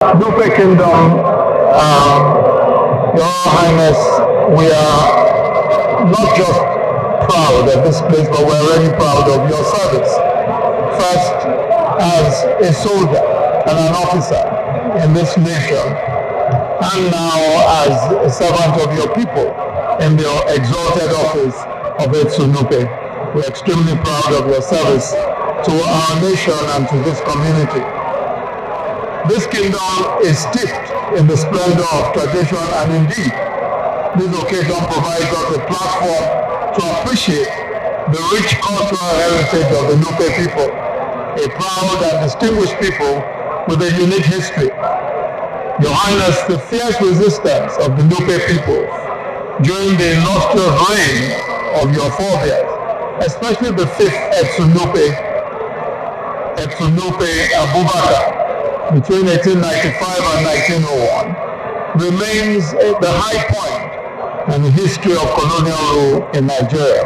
Nupe Kingdom, Your Highness, we are not just proud of this place, but we're really proud of your service. First, as a soldier and an officer in this nation, and now as a servant of your people in the exalted office of Etsu Nupe. We're extremely proud of your service to our nation and to this community. This kingdom is steeped in the splendor of tradition, and indeed, this occasion provides us a platform to appreciate the rich cultural heritage of the Nupe people, a proud and distinguished people with a unique history. Your Highness, the fierce resistance of the Nupe people during the illustrious reign of your forebears, especially the fifth Etsu Nupe Abubabar, between 1895 and 1901, remains the high point in the history of colonial rule in Nigeria.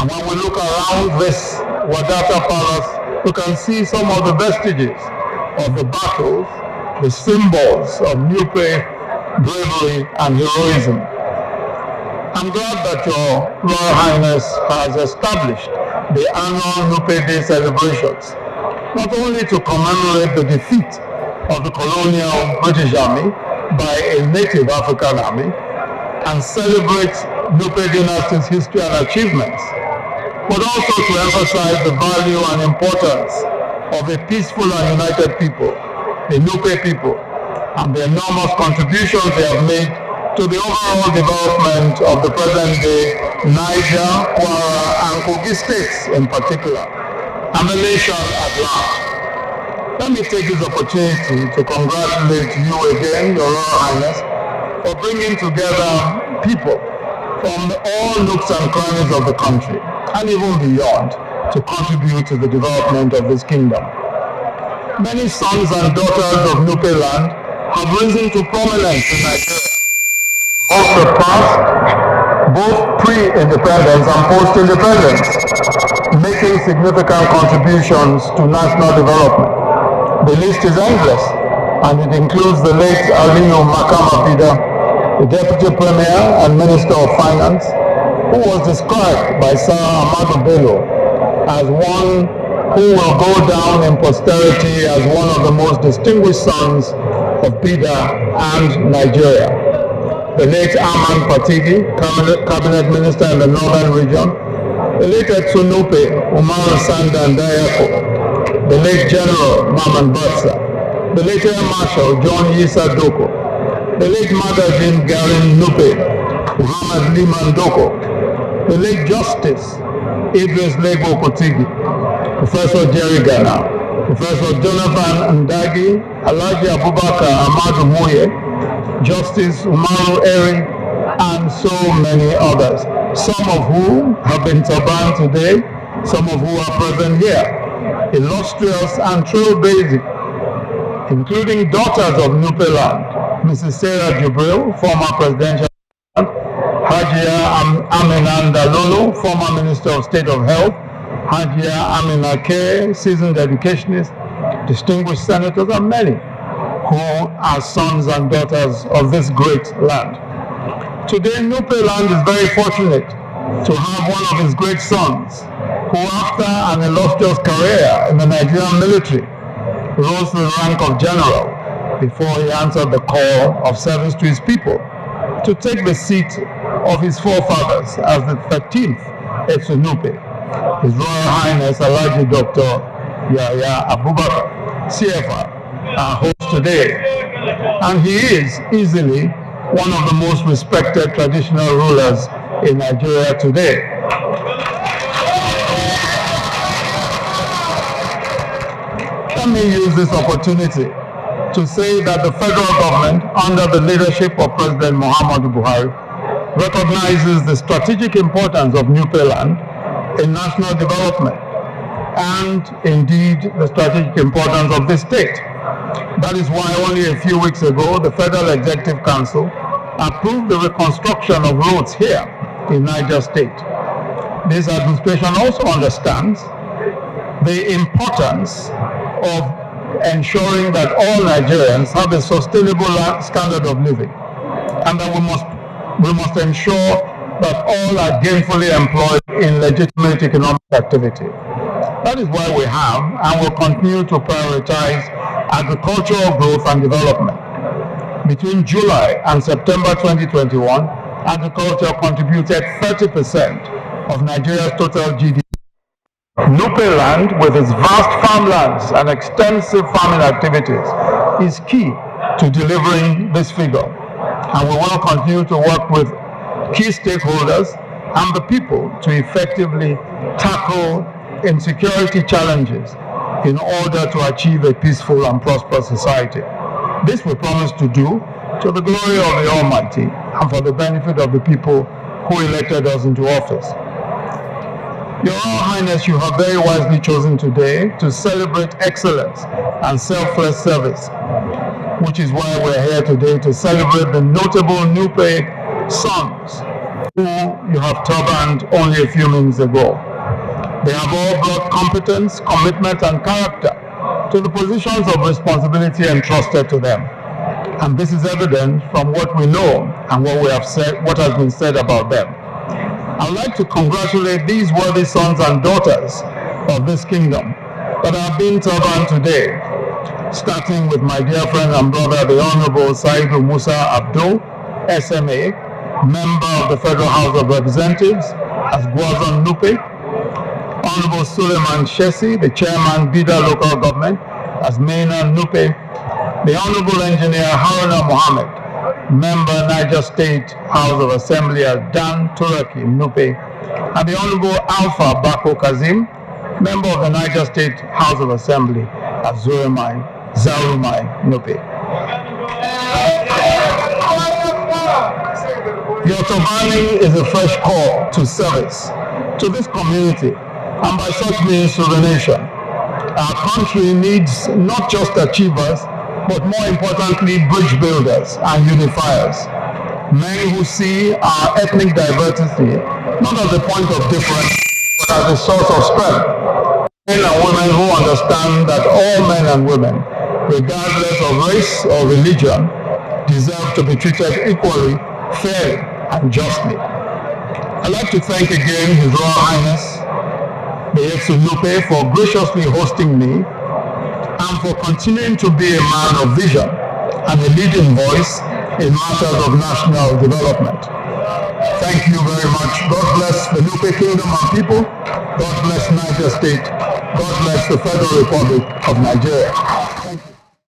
And when we look around this Wadata Palace, we can see some of the vestiges of the battles, the symbols of Nupe bravery and heroism. I'm glad that your Royal Highness has established the annual Nupe Day celebrations, not only to commemorate the defeat of the colonial British Army by a native African army and celebrate Nupe dynasty's history and achievements, but also to emphasize the value and importance of a peaceful and united people, the Nupe people, and the enormous contributions they have made to the overall development of the present-day Niger, Kwara, and Kogi states in particular, and the nation at large. Let me take this opportunity to congratulate you again, Your Royal Highness, for bringing together people from all nooks and crannies of the country, and even beyond, to contribute to the development of this kingdom. Many sons and daughters of Nupe land have risen to prominence in Nigeria, both the past, both pre-independence and post-independence, making significant contributions to national development. The list is endless, and it includes the late Aliyu Makama Bida, the Deputy Premier and Minister of Finance, who was described by Sir Ahmadu Bello as one who will go down in posterity as one of the most distinguished sons of BIDA and Nigeria. The late Aman Patigi, Cabinet Minister in the Northern Region, the late Etsu Nupe, Umar Sandan Dayako, the late General Maman Batsa, the late Air Marshal John Yisa Doko, the late Magazine Garin Nupe, Muhammad Liman Doko, the late Justice Idris Lego Kotigi, Professor Jerry Ghana, Professor Jonathan Ndagi, Alhaji Abubakar Ahmadu Moye, Justice Umaru Eri, and so many others, some of whom have been turbaned today, some of who are present here, illustrious and trailblazing, including daughters of Nupe land, Mrs. Sarah Jubril, former presidential Hajia Aminanda Lolo, former Minister of State of Health, Hajia Amina K, seasoned educationist, distinguished senators, and many who are sons and daughters of this great land. Today, Nupe land is very fortunate to have one of his great sons, who after an illustrious career in the Nigerian military, rose to the rank of general before he answered the call of service to his people to take the seat of his forefathers as the 13th Etsu Nupe, His Royal Highness Alhaji Dr. Yahaya Abubabar, CFR, our host today. And he is easily one of the most respected traditional rulers in Nigeria today. Let me use this opportunity to say that the federal government, under the leadership of President Muhammadu Buhari, recognizes the strategic importance of Nupe land in national development and indeed the strategic importance of this state. That is why only a few weeks ago, the Federal Executive Council approved the reconstruction of roads here in Niger State. This administration also understands the importance of ensuring that all Nigerians have a sustainable standard of living, and that we must ensure that all are gainfully employed in legitimate economic activity. That is why we have and will continue to prioritize agricultural growth and development. Between July and September 2021, agriculture contributed 30% of Nigeria's total GDP. Nupe land, with its vast farmlands and extensive farming activities, is key to delivering this figure. And we will continue to work with key stakeholders and the people to effectively tackle insecurity challenges in order to achieve a peaceful and prosperous society. This we promise to do to the glory of the Almighty and for the benefit of the people who elected us into office. Your Royal Highness, you have very wisely chosen today to celebrate excellence and selfless service, which is why we're here today to celebrate the notable Nupe sons who you have turbaned only a few minutes ago. They have all brought competence, commitment, and character to the positions of responsibility entrusted to them. And this is evident from what we know and what we have said, what has been said about them. I'd like to congratulate these worthy sons and daughters of this kingdom that have been turbaned today, starting with my dear friend and brother, the Honorable Saidu Musa Abdul, SMA, member of the Federal House of Representatives, as GCON Nupe, Honorable Suleiman Shesi, the Chairman, BIDA Local Government, as Maina Nupe, the Honorable Engineer Haruna Mohammed, member, Niger State House of Assembly, as Dan Turaki Nupe, and the Honorable Alpha Bako Kazim, member of the Niger State House of Assembly, as Zarumai Nupe. Your turbaning is a fresh call to service to this community, and by such means to the nation. Our country needs not just achievers, but more importantly, bridge builders and unifiers. Men who see our ethnic diversity not as a point of difference, but as a source of strength. Men and women who understand that all men and women, regardless of race or religion, deserve to be treated equally, fairly, and justly. I'd like to thank again His Royal Highness, the Etsu Nupe, for graciously hosting me and for continuing to be a man of vision and a leading voice in matters of national development. Thank you very much. God bless the Nupe Kingdom and people. God bless Niger State. God bless the Federal Republic of Nigeria.